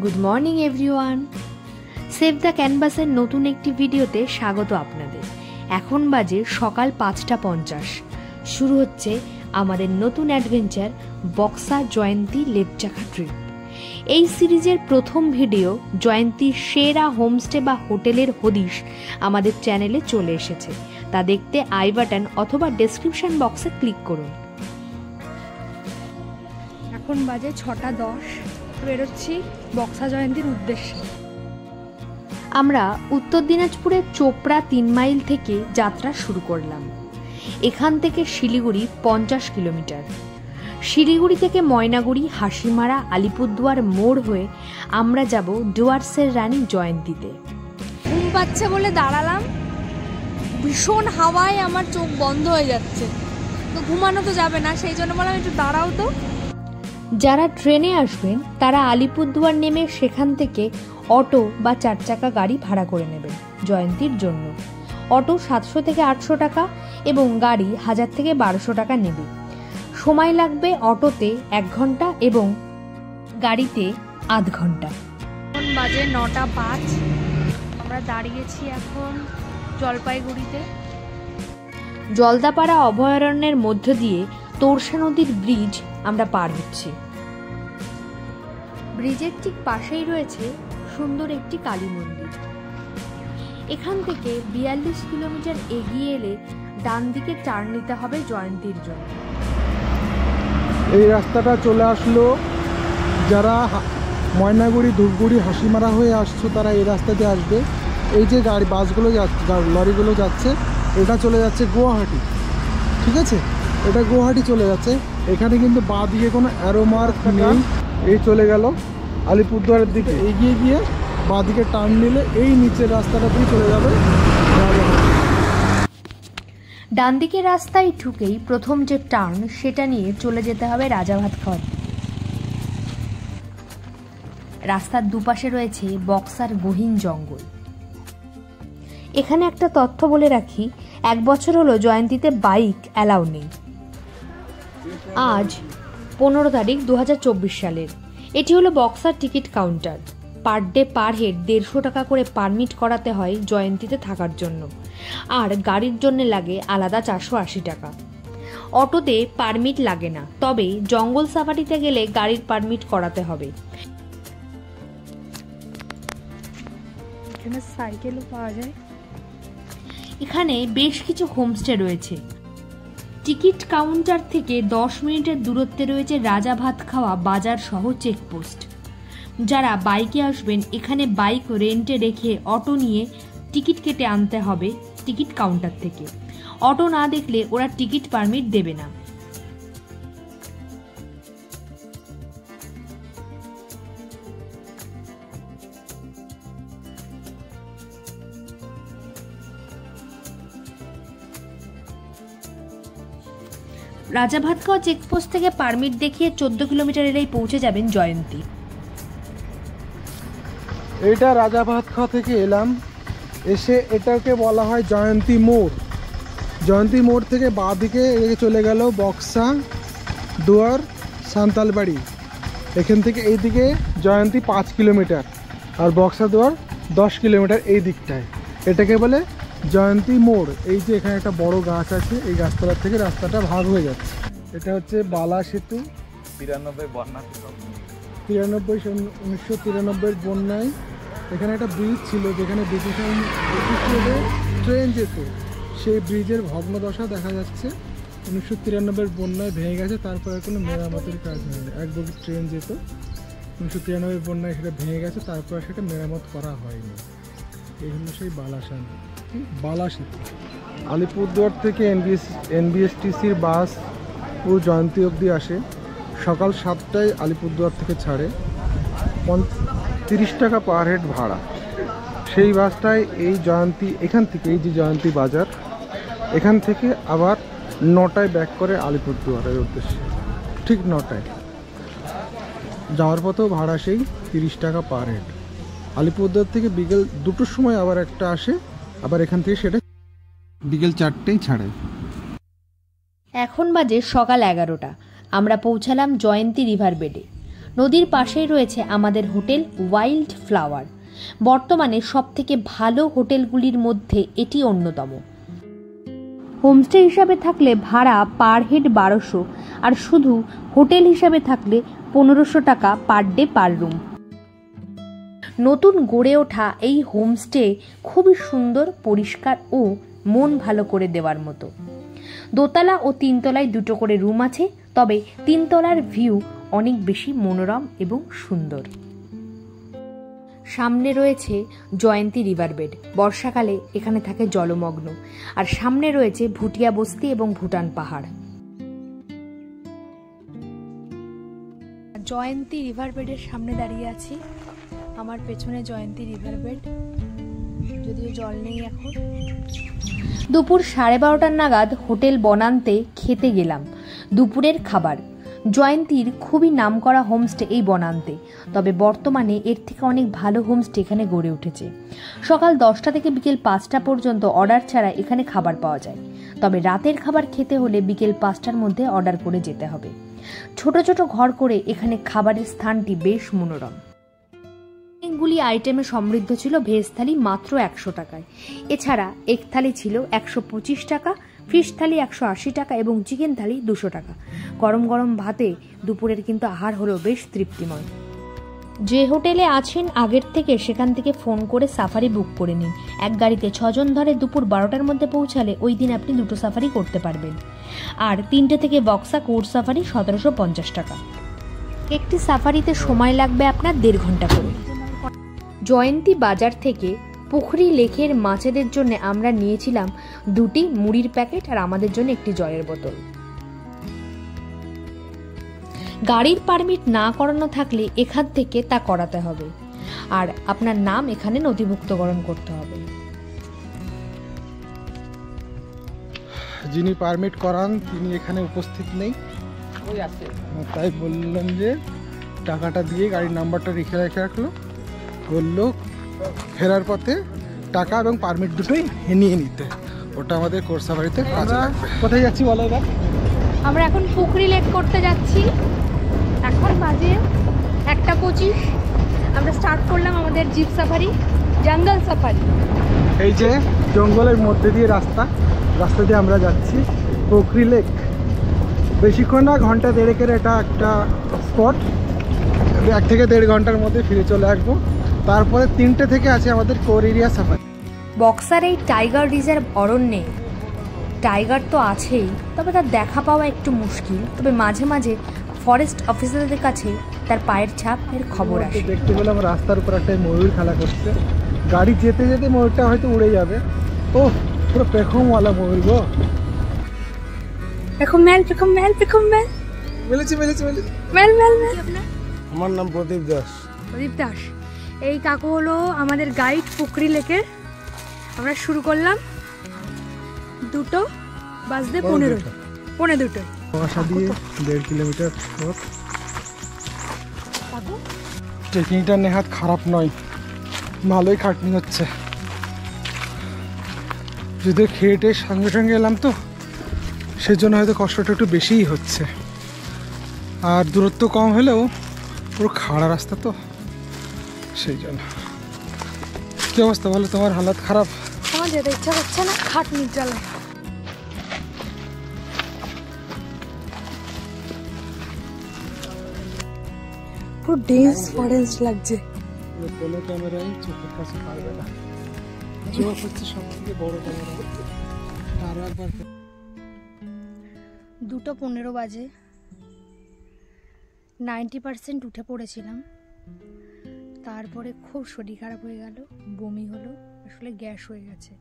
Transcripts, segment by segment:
Good morning everyone. Save the ক্যানভাসের নতুন একটি ভিডিওতে স্বাগত আপনাদের। এখন বাজে সকাল 5:50। শুরু হচ্ছে আমাদের নতুন অ্যাডভেঞ্চার বক্সা জয়ন্তী লেপচাখা ট্রিপ। এই সিরিজের প্রথম ভিডিও জয়ন্তীর সেরা হোমস্টে বা হোটেলের হদিশ আমাদের চ্যানেলে চলে এসেছে। তা দেখতে আই বাটন অথবা ডেসক্রিপশন বক্সে ক্লিক করুন। এখন বাজে 6:10, বেরোচ্ছি বক্সা জয়ন্তীর উদ্দেশ্যে। আমরা উত্তর দিনাজপুরের চোপড়া 3 মাইল থেকে যাত্রা শুরু করলাম। এখান থেকে শিলিগুড়ি 50 কিলোমিটার। শিলিগুড়ি থেকে ময়নাগুড়ি, হাসিমারা, আলিপুরদুয়ার মোড় হয়ে আমরা যাব ডুয়ার্সের রানী জয়ন্তীতে। ঘুম পাচ্ছে বলে দাঁড়ালাম, ভীষণ হাওয়ায় আমার চোখ বন্ধ হয়ে যাচ্ছে, তো ঘুমানো তো যাবে না, সেই জন্য বললাম একটু দাঁড়াও তো। যারা ট্রেনে আসবেন তারা আলিপুরদুয়ার নেমে সেখান থেকে অটো বা 4 চাকা গাড়ি ভাড়া করে নেবেন জয়ন্তীর জন্য। অটো 700 থেকে 800 টাকা এবং গাড়ি 1000 থেকে 1200 টাকা নেবে। সময় লাগবে অটোতে 1 ঘন্টা এবং গাড়িতে আধ ঘন্টা। এখন বাজে 9:05। আমরা দাঁড়িয়েছি এখন জলপাইগুড়িতে। জলদাপাড়া অভয়ারণ্যের মধ্য দিয়ে তোরসা নদীর ব্রিজ আমরা পার হচ্ছি। ব্রিজের ঠিক পাশেই রয়েছে সুন্দর একটি কালী মন্দির। এখান থেকে 42 কিলোমিটার এগিয়ে এলে ডান দিকে টার্ন নিতে হবে জয়ন্তীর জন্য। এই রাস্তাটা চলে আসলো, যারা ময়নাগুড়ি, ধূপগুড়ি, হাসিমারা হয়ে আসছো তারা এই রাস্তাতে আসবে। এই যে গাড়ি বাসগুলো যাচ্ছে, লরিগুলো যাচ্ছে, এটা চলে যাচ্ছে গুয়াহাটি। ঠিক আছে, এটা গুয়াহাটি চলে যাচ্ছে। এখানে কিন্তু বাঁ দিকে কোনো অ্যারো মার্ক নেই। এই চলে গেল আলিপুরদুয়ারের দিকে, এগিয়ে গিয়ে বাঁ দিকে টার্ন নিলে এই নিচের রাস্তাটা দিয়ে চলে যাবে। ডান দিকের রাস্তায় ঢুকেই প্রথম যে টার্ন সেটা নিয়ে চলে যেতে হবে রাজাভাতখাওয়া। রাস্তার দুপাশে রয়েছে বক্সার গহীন জঙ্গল। এখানে একটা তথ্য বলে রাখি, 1 বছর হলো জয়ন্তীতে বাইক অ্যালাউ নেই। আজ 15 তারিখ 2024 সালের। এটি হলো boxer ticket counter. Per day per head 150 টাকা করে পারমিট করাতে হয় জয়ন্তীতে থাকার জন্য, আর গাড়ির জন্য লাগে আলাদা 480 টাকা। অটোতে পারমিট লাগে না, তবে জঙ্গল সাফারিতে গেলে গাড়ির পারমিট করাতে হবে। এখানে সাইকেলও পাওয়া যায়। এখানে বেশ কিছু হোমস্টে রয়েছে। টিকিট কাউন্টার থেকে 10 মিনিটের দূরত্বে রয়েছে রাজাভাতখাওয়া বাজার সহ চেকপোস্ট। যারা বাইকে আসবেন এখানে বাইক রেন্টে রেখে অটো নিয়ে টিকিট কেটে আনতে হবে টিকিট কাউন্টার থেকে। অটো না দেখলে ওরা টিকিট পারমিট দেবে না। রাজাভাতখাওয়া চেকপোস্ট থেকে পারমিট দেখিয়ে 14 কিলোমিটার এলেই পৌঁছে যাবেন জয়ন্তী। এইটা রাজাভাতখাওয়া থেকে এলাম, এসে এটাকে বলা হয় জয়ন্তী মোড়। জয়ন্তী মোড় থেকে বাঁ দিকে চলে গেল বক্সা দুয়ার সান্তালবাড়ি। এখান থেকে এই দিকে জয়ন্তী 5 কিলোমিটার আর বক্সা দুয়ার 10 কিলোমিটার এই দিকটায়। এটাকে বলে জয়ন্তী মোড়। এই যে এখানে একটা বড় গাছ আছে, এই গাছতলার থেকে রাস্তাটা ভাগ হয়ে যাচ্ছে। এটা হচ্ছে বালা সেতু। 1993 বন্যায় এখানে একটা ব্রিজ ছিল, যেখানে ব্রিটিশ ট্রেন যেত। সেই ব্রিজের ভগ্নদশা দেখা যাচ্ছে। 1993 বন্যায় ভেঙে গেছে, তারপরে কোনো মেরামতের কাজ হয়নি। এক বগি ট্রেন যেত, 1993 বন্যায় সেটা ভেঙে গেছে, তারপরে সেটা মেরামত করা হয়নি। এই হলো সেই বালা সেতু। আলিপুরদুয়ার থেকে এনবিএসটিসির বাস পুরো জয়ন্তী অবধি আসে। সকাল 7টায় আলিপুরদুয়ার থেকে ছাড়ে, 30 টাকা পার হেড ভাড়া। সেই বাসটায় এই জয়ন্তী, এখান থেকে এই যে জয়ন্তী বাজার, এখান থেকে আবার 9টায় ব্যাক করে আলিপুরদুয়ারের উদ্দেশ্যে। ঠিক 9টায় যাওয়ার পথেও ভাড়া সেই 30 টাকা পার হেড। আলিপুরদুয়ার থেকে বিকেল 2টোর সময় আবার একটা আসে, আবার এখান থেকে সেটা বিকেল 4টেই ছাড়ে। এখন বাজে সকাল 11টা। আমরা পৌঁছালাম জয়ন্তী রিভার বেডে। নদীর পাশেই রয়েছে আমাদের হোটেল ওয়াইল্ড ফ্লাওয়ার। বর্তমানে সবথেকে ভালো হোটেলগুলির মধ্যে এটি অন্যতম। হোমস্টে হিসাবে থাকলে ভাড়া পার হেড 1200, আর শুধু হোটেল হিসাবে থাকলে 1500 টাকা পার ডে পার রুম। নতুন গড়ে ওঠা এই হোমস্টে খুবই সুন্দর, পরিষ্কার ও মন ভালো করে দেওয়ার মতো। দোতলা ও 3 তলায় 2টো করে রুম আছে, তবে 3 তলার ভিউ অনেক বেশি মনোরম এবং সুন্দর। সামনে রয়েছে জয়ন্তী রিভার বেড, বর্ষাকালে এখানে থাকে জলমগ্ন, আর সামনে রয়েছে ভুটিয়া বস্তি এবং ভুটান পাহাড়। জয়ন্তী রিভার বেডের সামনে দাঁড়িয়ে আছি। আমার পেছনে জয়ন্তী রিভার বেড, যদিও জল নেই এখন। দুপুর 12:30 নাগাদ হোটেল বনান্তে খেতে গেলাম দুপুরের খাবার। জয়ন্তীর খুবই নামকরা হোমস্টে এই বনান্তে, তবে বর্তমানে এর থেকে অনেক ভালো হোমস্টে এখানে গড়ে উঠেছে। সকাল 10টা থেকে বিকেল 5টা পর্যন্ত অর্ডার ছাড়া এখানে খাবার পাওয়া যায়, তবে রাতের খাবার খেতে হলে বিকেল 5টার মধ্যে অর্ডার করে যেতে হবে। ছোট ছোট ঘর করে এখানে খাবারের স্থানটি বেশ মনোরম। অনেকগুলি আইটেমে সমৃদ্ধ ছিল। ভেজ থালি মাত্র 100 টাকায়, এছাড়া এগ থালি ছিল 125 টাকা, ফিশ থালি 180 টাকা এবং চিকেন থালি 200 টাকা। গরম গরম ভাতে দুপুরের কিন্তু আহার হলো বেশ তৃপ্তিময়। যে হোটেলে আছেন আগের থেকে সেখান থেকে ফোন করে সাফারি বুক করে নিন। এক গাড়িতে 6 জন ধরে দুপুর 12টার মধ্যে পৌঁছালে ওই দিন আপনি 2টো সাফারি করতে পারবেন। আর 3টে থেকে বক্সা কোর্ট সাফারি 1750 টাকা। একটি সাফারিতে সময় লাগবে আপনার 1.5 ঘন্টা করে। জয়ন্তী বাজার থেকে পুখরি লেকের মাছেদের জন্য আমরা নিয়েছিলাম 2টি মুড়ির প্যাকেট আর আমাদের জন্য একটি জলের বোতল। গাড়ির পারমিট না করানো থাকলে এখান থেকে তা করাতে হবে, আর আপনার নাম এখানে নথিভুক্তকরণ করতে হবে। যিনি পারমিট করান তিনি এখানে উপস্থিত নেই, তাই বললাম যে টাকাটা দিয়ে গাড়ির নাম্বারটা রেখে রাখলো। বললো ফেরার পথে টাকা এবং পারমিট দুটোই নিয়ে নিতে, ওটা আমাদের কোর্সা বাড়িতে কাজে লাগবে। কোথায় যাচ্ছি বলো এবার? আমরা এখন পুখরি লেক করতে যাচ্ছি। এখন বাজে 1:25। আমরা স্টার্ট করলাম আমাদের জিপ সাফারি, জঙ্গল সাফারি। এই যে জঙ্গলের মধ্যে দিয়ে রাস্তা দিয়ে আমরা যাচ্ছি পুখরি লেক। বেশিক্ষণ না, ঘন্টা 1.5-এর এটা একটা স্পট। 1 থেকে 1.5 ঘন্টার মধ্যে ফিরে চলে আসবো। তারপরে 3টে থেকে আছে আমাদের কোর এরিয়া সাফারি। বক্সার এই টাইগার রিজার্ভ অরণ্যে টাইগার তো আছেই, তবে তার দেখা পাওয়া একটু মুশকিল। তবে মাঝে মাঝে ফরেস্ট অফিসারদের কাছে তার পায়ের ছাপের খবর আসে। দেখতে পেলাম রাস্তার উপর একটা ময়ূর খেলা করছে। গাড়ি যেতে যেতে ময়ূরটা হয়তো উড়ে যাবে। ও পুরো পেখমওয়ালা ময়ূর গো। আমার নাম প্রদীপ দাস। প্রদীপ দাস। এই কাকু হলো আমাদের গাইড পুখরি লেকের। আমরা শুরু করলাম 2টো বাজতে 15 বাসা দিয়ে 1.5 কিলোমিটার পথ। ট্রেকিংটা নেহাত খারাপ নয়, ভালোই খাটনি হচ্ছে। যদি খেয়ে সঙ্গে সঙ্গে এলাম তো সেজন্য হয়তো কষ্টটা একটু বেশিই হচ্ছে। আর দূরত্ব কম হলেও পুরো খাড়া রাস্তা তো, সেই জন্য। কি অবস্থা বলো, তোমার হালাত খারাপ? আমার যেতে ইচ্ছা করছে না, খাটনির জ্বালা। পুরো ডেন্স ফরেস্ট লাগছে। কোনো ক্যামেরাই চোখের কাছে পারবে না। চোখ হচ্ছে সব থেকে বড় ক্যামেরা। আরো একবার 2:15 বাজে। 90% উঠে পড়েছিলাম, তারপরে খুব শরীর খারাপ হয়ে গেল, বমি হলো, আসলে গ্যাস হয়ে গেছে।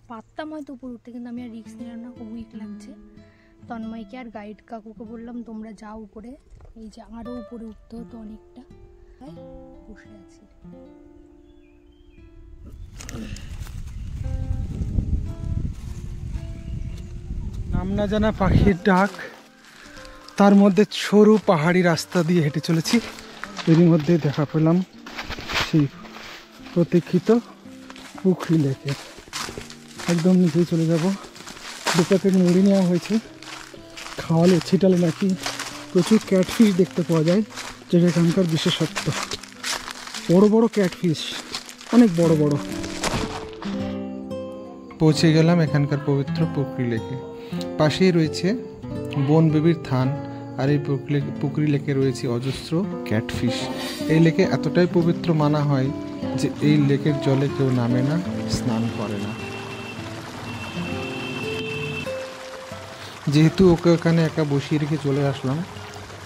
পারতাম হয়তো উপর উঠতে, কিন্তু আমি আর রিস্ক নিলাম না, খুব উইক লাগছে। তন্ময়কে আর গাইড কাকুকে বললাম তোমরা যাও উপরে, এই যে আরও উপরে উঠতে হতো অনেকটা, তাই বসে আছি। নাম না জানা পাখির ডাক, তার মধ্যে সরু পাহাড়ি রাস্তা দিয়ে হেঁটে চলেছি। এরই মধ্যে দেখা পেলাম সেই প্রতীক্ষিত পুখরি লেকে। একদম নিচেই চলে যাব। 2 প্যাকেট মুড়ি নেওয়া হয়েছে, খাওয়ালে ছিটালে নাকি প্রচুর ক্যাটফিশ দেখতে পাওয়া যায়। যেটা এখানকার বিশেষত্ব। বড় বড় ক্যাটফিশ, অনেক বড় বড়। পৌঁছে গেলাম এখানকার পবিত্র পুকুরি লেকে। পাশেই রয়েছে বন বেবির থান, আর এই পুকুরি লেকে রয়েছে অজস্র ক্যাটফিশ। এই লেকে এতটাই পবিত্র মানা হয় যে এই লেকের জলে কেউ নামে না, স্নান করে না। যেহেতু ওকে ওখানে একা বসিয়ে রেখে চলে আসলাম,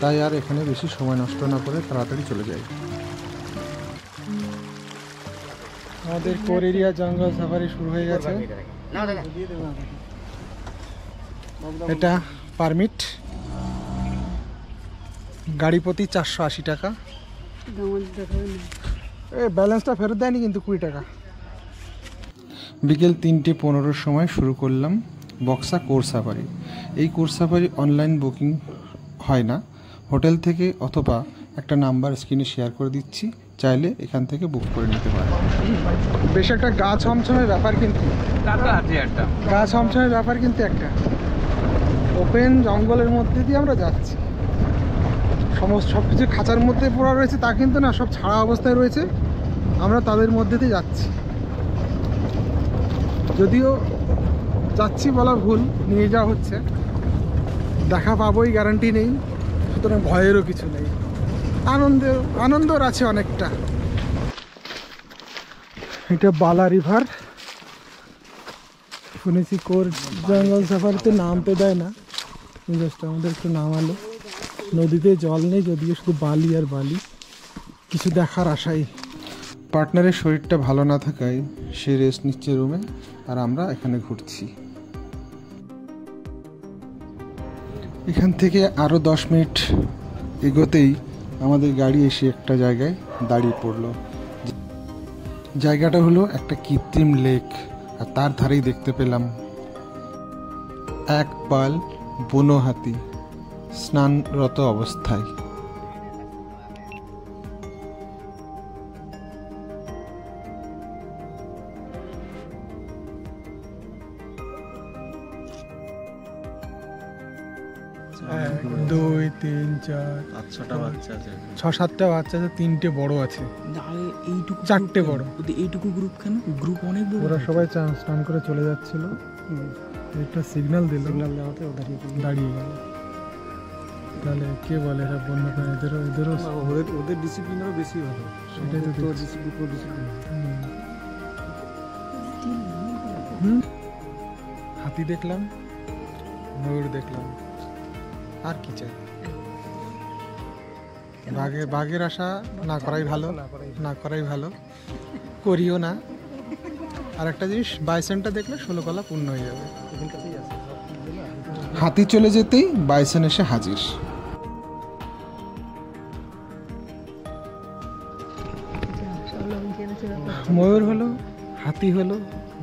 তাই আর এখানে বেশি সময় নষ্ট না করে তাড়াতাড়ি চলে যাই। আমাদের কোর এরিয়া জঙ্গল সাফারি শুরু হয়ে গেছে। এটা পারমিট, গাড়ি প্রতি 480 টাকা। ব্যালেন্সটা ফেরত দেয়নি কিন্তু 20 টাকা। বিকেল 3:15 সময় শুরু করলাম বক্সা কোর সাফারি। এই কোর সাফারি অনলাইন বুকিং হয় না, হোটেল থেকে অথবা একটা নাম্বার স্ক্রিনে শেয়ার করে দিচ্ছি, চাইলে এখান থেকে বুক করে নিতে পারেন। বেশ একটা গা ছমছমের ব্যাপার, কিন্তু গা ছমছমের ব্যাপার কিন্তু একটা ওপেন জঙ্গলের মধ্যে দিয়ে আমরা যাচ্ছি। সমস্ত সব কিছু খাঁচার মধ্যে পড়া রয়েছে তা কিন্তু না, সব ছাড়া অবস্থায় রয়েছে, আমরা তাদের মধ্যে দিয়ে যাচ্ছি। যদিও যাচ্ছি বলা ভুল, নিয়ে যাওয়া হচ্ছে, দেখা পাবোই গ্যারান্টি নেই, সুতরাং ভয়েরও কিছু নেই, আনন্দর আছে অনেকটা। এটা বালা রিভার। শুনেছি কোর জঙ্গল সাফারিতে নামতে দেয় না, জাস্ট আমাদের একটু নামালো। নদীতে জল নেই, যদিও শুধু বালি আর বালি, কিছু দেখার আশাই। পার্টনারের শরীরটা ভালো না থাকায় সে রেস্ট নিচ্ছে রুমে, আর আমরা এখানে ঘুরছি। এখান থেকে আরও 10 মিনিট এগোতেই আমাদের গাড়ি এসে একটা জায়গায় দাঁড়িয়ে পড়লো। জায়গাটা হলো একটা কৃত্রিম লেক, আর তার ধারেই দেখতে পেলাম এক পাল বুনো হাতি স্নানরত অবস্থায়। এক, দুই, তিন, চার, 5-6টা বাচ্চা আছে। 6-7টা বাচ্চা আছে, 3টে বড় আছে, এইটুকু 4টে বড়। এইটুকু গ্রুপ কেন? গ্রুপ অনেক বড়। ওরা সবাই স্নান করে চলে যাচ্ছিল, একটা সিগন্যাল দিল, দেওয়াতে দাঁড়িয়ে গেল। তাহলে কে বলে এরা বন্যপ্রাণী? এদেরও ওদের ডিসিপ্লিনেরও বেশি ভালো। সেটাই তো ডিসিপ্লিন। হাতি দেখলাম, ময়ূর দেখলাম, আর কি চাই? বাঘের আশা না করাই ভালো, করিও না। আর একটা জিনিস, বাইসনটা দেখলে 16 কলা পূর্ণ হয়ে যাবে। হাতি চলে যেতেই বাইসন এসে হাজির। ময়ূর হলো, হাতি হলো,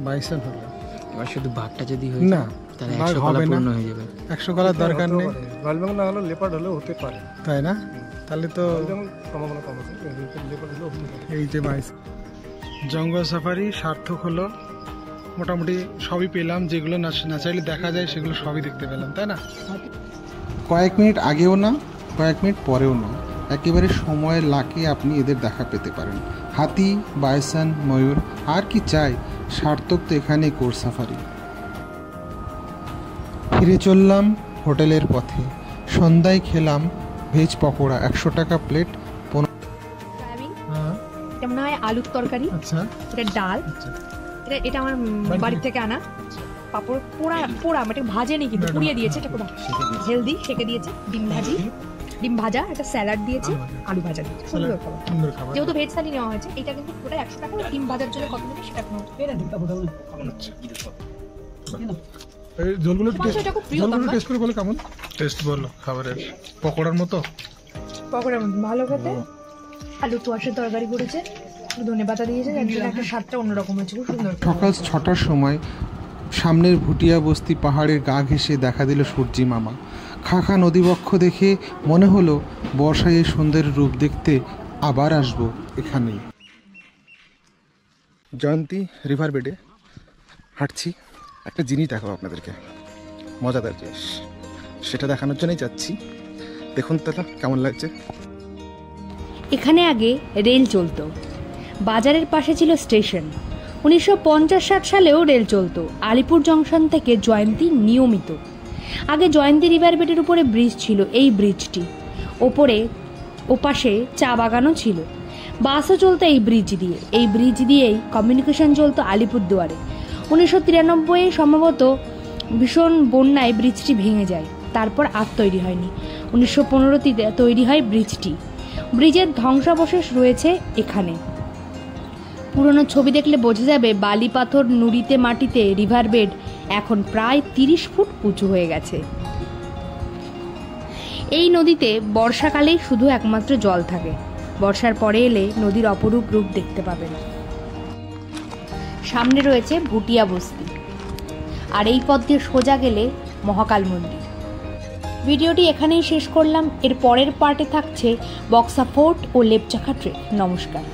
বাইসন হলো, এবার শুধু বাঘটা যদি হয় না তাহলে বাঘ 100 কলা হবে না, পূর্ণ হয়ে যাবে। 100 কলার দরকার নেই, লালবাগ না হলে লেপার্ড হলেও হতে পারে, তাই না? তাহলে তো সম্ভাবনা কম আছে, লেপার্ড হলেও হতে পারে। এই যে বাইস জঙ্গল সাফারি সার্থক হলো। মোটামুটি সবই পেলাম, যেগুলো না চাইলে দেখা যায় সেগুলো সবই দেখতে পেলাম, তাই না? কয়েক মিনিট আগেও না, কয়েক মিনিট পরেও না, একেবারে সময়ের লাকে আপনি এদের দেখা পেতে পারেন। হাতি, বাইসন, ময়ূর, আর কি চাই? সার্থক তো এখানেই কোর সাফারি। ফিরে চললাম হোটেলের পথে। সন্ধ্যায় খেলাম ভেজ পকোড়া, 100 টাকা প্লেট। হ্যাঁ, এটা মনে হয় আলুর তরকারি, আচ্ছা, এটা ডাল, এটা আমার বাড়ি থেকে আনা পাপড়, পোড়া এটা ভাজেনি কিন্তু পুড়িয়ে দিয়েছে, এটা পুরো হেলদি, সেকে দিয়েছে, ডিম ভাজা, একটা স্যালাড দিয়েছে, আলু ভাজা দিয়েছে, সুন্দর খাবার। সুন্দর খাবার। যেহেতু ভেজ থালি নেওয়া হয়েছে, এটা কিন্তু পুরো 100 টাকা, ডিম ভাজার জন্য কত নেবে সেটা এখন এই ঝোলগুলো এটা খুব প্রিয় আমার। টেস্ট করে বলো কেমন টেস্ট, বলো খাবারের। পকোড়ার মতো, পকোড়ার মতো ভালো খেতে। আলু কোয়াশের তরকারি করেছে, ধনেপাতা দিয়েছে, যার জন্য একটা স্বাদটা অন্যরকম হয়েছে, খুব সুন্দর। সকাল 6টার সময় সামনের ভুটিয়া বস্তি পাহাড়ের গা ঘেঁষে দেখা দিল সূর্যি মামা। খাখা নদীবক্ষ দেখে মনে হলো বর্ষায় এই সুন্দর রূপ দেখতে আবার আসবো এখানেই। জয়ন্তী রিভার বেডে হাঁটছি, একটা জিনিস দেখাবো আপনাদেরকে, মজাদার জিনিস, সেটা দেখানোর জন্যই যাচ্ছি। দেখুন দাদা কেমন লাগছে। এখানে আগে রেল চলতো। বাজারের পাশে ছিল স্টেশন। 1950-60 সালেও রেল চলতো। আলিপুর জংশন থেকে জয়ন্তী নিয়মিত। আগে জয়ন্তী রিভার বেডের উপরে ব্রিজ ছিল, এই ব্রিজটি ওপরে ওপাশে চা বাগানও ছিল। বাসও চলতো এই ব্রিজ দিয়ে। এই ব্রিজ দিয়েই কমিউনিকেশন চলতো আলিপুরদুয়ারে। 1993 সম্ভবত ভীষণ বন্যায় ব্রিজটি ভেঙে যায়, তারপর আর তৈরি হয়নি। 1915-তে তৈরি হয় ব্রিজটি। ব্রিজের ধ্বংসাবশেষ রয়েছে এখানে। পুরনো ছবি দেখলে বোঝা যাবে বালি পাথর নুড়িতে মাটিতে রিভার বেড এখন প্রায় 30 ফুট উঁচু হয়ে গেছে। এই নদীতে বর্ষাকালেই শুধু একমাত্র জল থাকে। বর্ষার পরে এলে নদীর অপরূপ রূপ দেখতে পাবেন। সামনে রয়েছে ভুটিয়া বস্তি, আর এই পথ দিয়ে সোজা গেলে মহাকাল মন্দির। ভিডিওটি এখানেই শেষ করলাম। এর পরের পার্টে থাকছে বক্সা ফোর্ট ও লেপচাখা ট্রেক। নমস্কার।